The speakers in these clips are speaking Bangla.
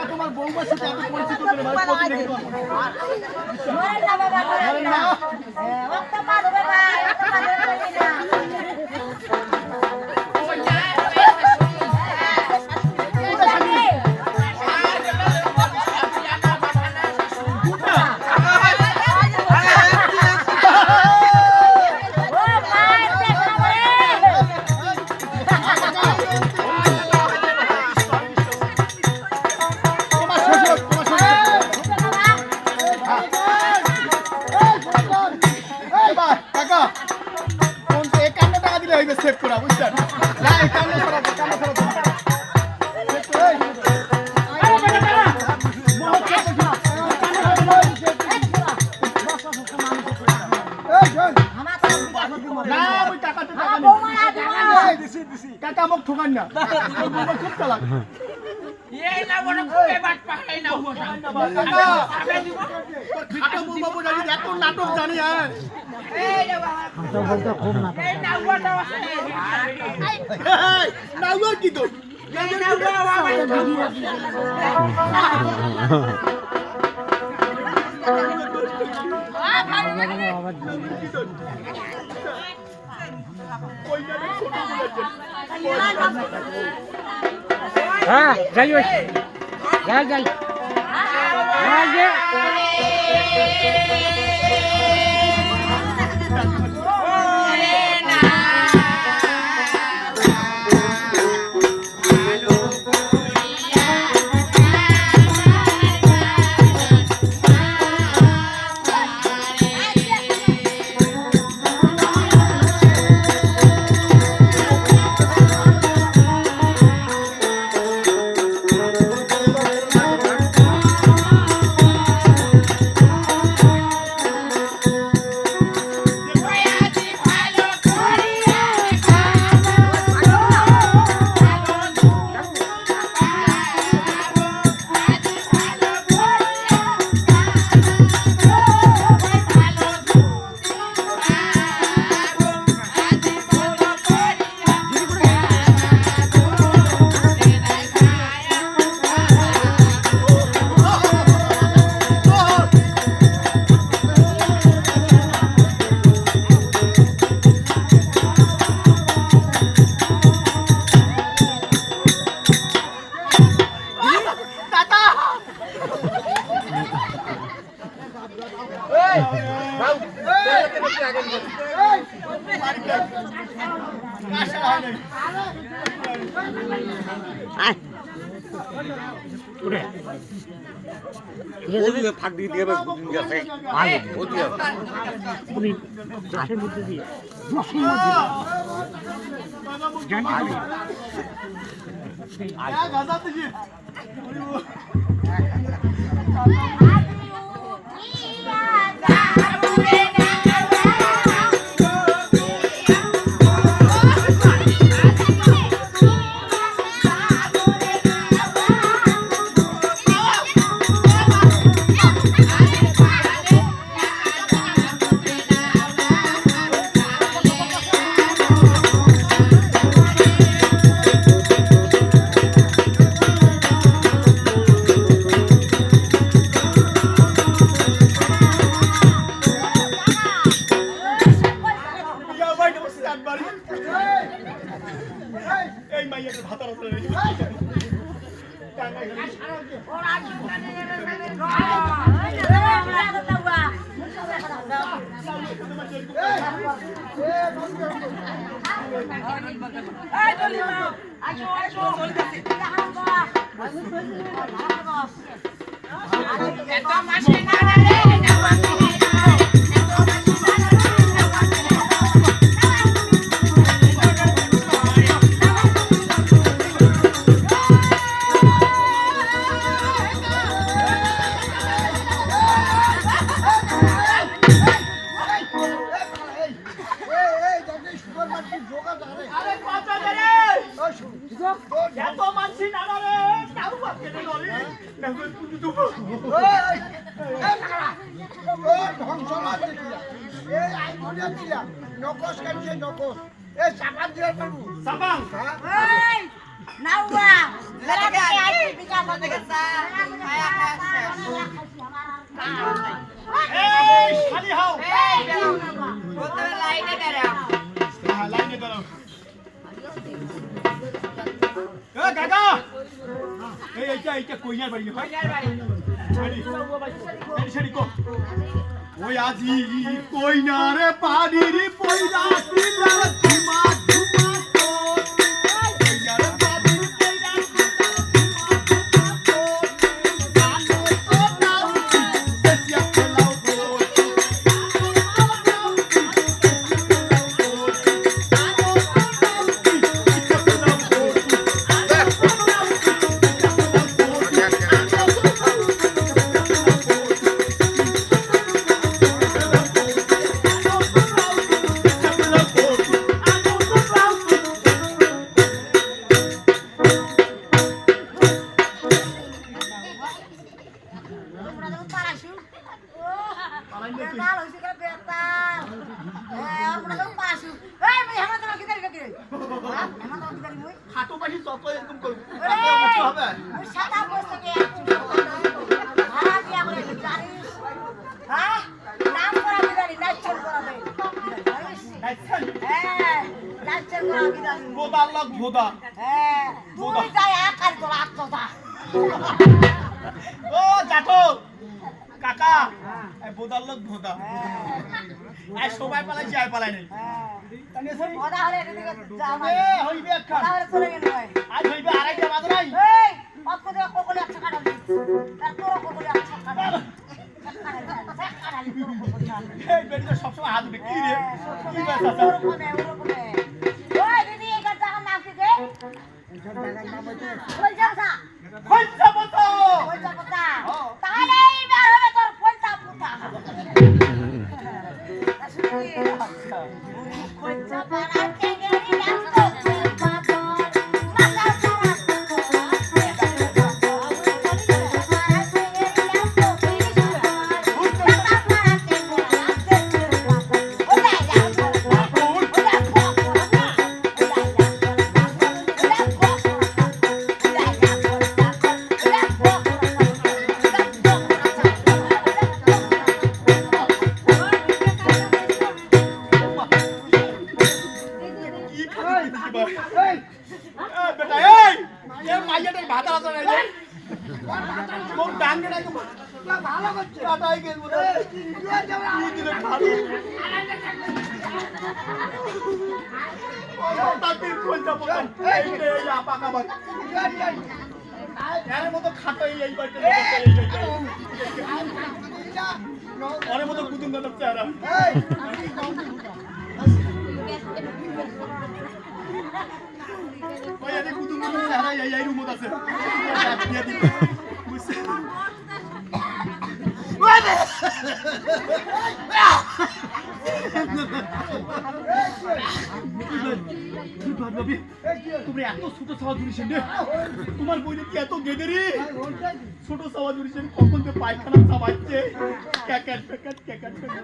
তোমার বৌমার সাথে এত পরিচিত সেভ করা বুঝছেন না এই কান্না করা কাকা মুখ ঠোকান না খুব চালাক নাটক জানি নাউয়ার কি তো হ্যাঁ যাই যাই যাই ফাঁক দিয়ে দিয়ে চাষের মধ্যে দিয়ে ওটা দিলাম নকশ কাটছে নকশ এ সাবান দিয়ে পারবো সাবান এই নাওয়া মেলা থেকে আইছি বিকা বন্ধ করছা আয়া এই শালি হাও বলতে লাইনে করে হ্যাঁ লাইনে দাঁড়াও এ কাকা এইটা কইনার বাড়ি হয় শাড়ি কো ওই আজি কইনারে বাড়ির পয়লা দিলা ধুমা ধুমা তো কইনারে বাড়ির পয়লা দিলা ধুমা ধুমা তো গানো তো নাও সেসিয়া খেলাও তো হাঁটু পাশে চপ এরকম করব হবে ভোদা লোক ভোদা ও জাটো কাকা এই ভোদার লোক ভোদা আই সবাই পালাইছি আই পালাই নাই এ হইবে একখান আজ হইবে আড়াইটা বাজে নাই এই বেটি তো সবসময় হাত উঠে কি রে কি ব্যাস আছে কইছা বতো বেটা এই এ মাইয়াটার ভাতা আছে না রে কোন ডাঙ্গে না ভালো করছে কাটাই গেল বলে কি দিলে খালো ও তাতির কইতা বল এই রে আপা কাবা এর মতো খাটো এই বাইতে ওরে মতো কুতুম দাদা চেহারা ওই আরে কুতুম দাদা চেহারা এই রুমত আছে দিয়া দি বুঝছে তুমি এত ছোট সাওয়া জুড়িছেন রে তোমার বইনে কি এত গেদেরি ছোট সাওয়া জুড়িছেন কখন তো পায়খানা চাবাচ্ছে ক্যাকাট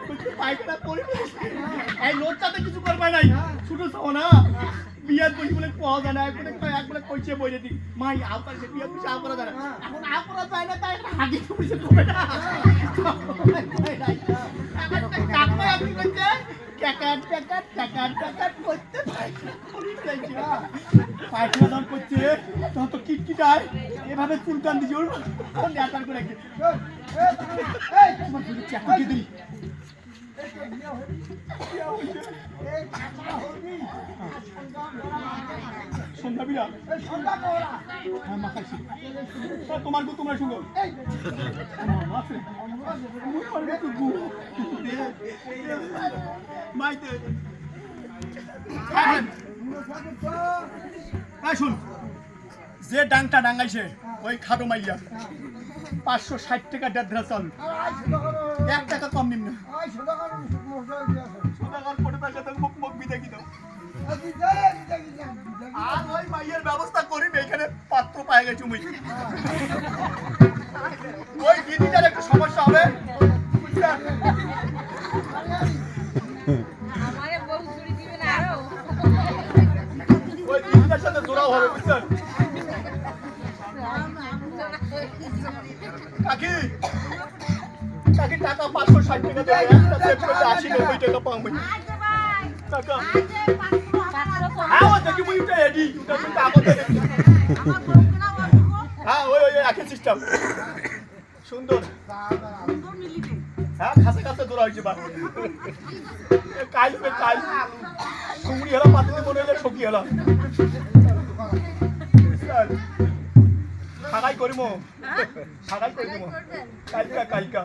করছে পায়খানা করে এই লোকটাতে কিছু করবাই নাই ছোট সাওয়া না বিয়ার বই বলে পাওয়া যায় না একবারে কইছে বইরে দি মাই আপার সে বিয়ার বই আপারা যায় না এখন আপারা যায় না তাই হাগি তুমিছে কবে না কাকমা আপনি কইছে ক্যাকাট করতে পায়খানা দান করছে তখন তো কিটকিটায় এভাবে চুলকান দিয়ে জোর নেতার করে তোমার বুঝে চাকরি দিয়ে দিই সন্ধ্যাবিরা হ্যাঁ মাখাইছি তোমার গু তোমরা শুনো মাইতে শুন যে ডাংটা ডাঙ্গাইছে ওই খাটো মাইয়া 560 টাকা দেড় চাল 1 টাকা কম নিম না মুখ বিদে কি দাও আর ওই মাইয়ের ব্যবস্থা করিম এখানে পাত্র পায়ে গেছি মুই ওই দিদিটার একটু সমস্যা হবে বুঝলেন একটা সেভ করতে 80-90 টাকা পাবো টাকা হ্যাঁ ও দেখি মুই উঠে এডি উঠে কিন্তু আগত হ্যাঁ ওই একই সিস্টেম সুন্দর হ্যাঁ খাসা খাসা দৌড়া হয়েছে বা কাল কুমড়ি হলাম পাতিতে মনে হলে ঠকি হলাম সাগাই করিমো কালকা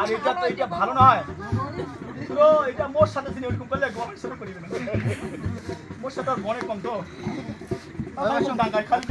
আর এটা তো এটা ভালো নয় পুরো এটা মোর সাথে তিনি ওরকম করলে গরম শুরু করিবে না মোর সাথে আর বনে কম তো খালি